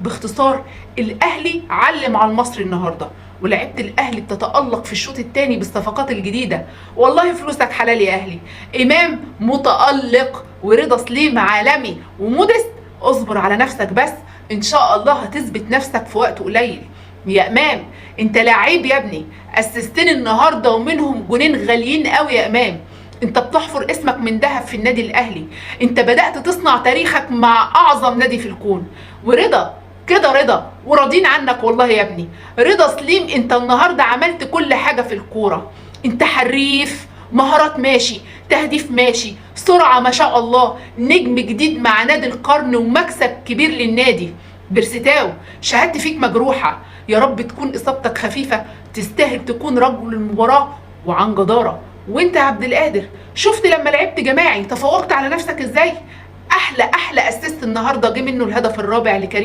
باختصار الاهلي علم على المصري النهارده، ولعيبه الاهلي بتتالق في الشوط الثاني بالصفقات الجديده. والله فلوسك حلال يا اهلي. امام متالق، ورضا سليم عالمي، ومودست اصبر على نفسك بس، ان شاء الله هتثبت نفسك في وقت قليل. يا امام انت لعيب يا ابني، اسستين النهارده ومنهم جونين غاليين قوي يا امام. انت بتحفر اسمك من ذهب في النادي الاهلي، انت بدأت تصنع تاريخك مع اعظم نادي في الكون. ورضا كده رضا وراضين عنك والله يا ابني. رضا سليم انت النهارده عملت كل حاجه في الكوره، انت حريف، مهارات ماشي، تهديف ماشي، سرعه ما شاء الله، نجم جديد مع نادي القرن ومكسب كبير للنادي. بيرستاو شهادتي فيك مجروحه، يا رب تكون اصابتك خفيفه، تستاهل تكون رجل المباراه وعن جداره. وانت يا عبد القادر شفت لما لعبت جماعي تفوقت على نفسك ازاي؟ احلى اسيست النهارده جه منه الهدف الرابع لكريم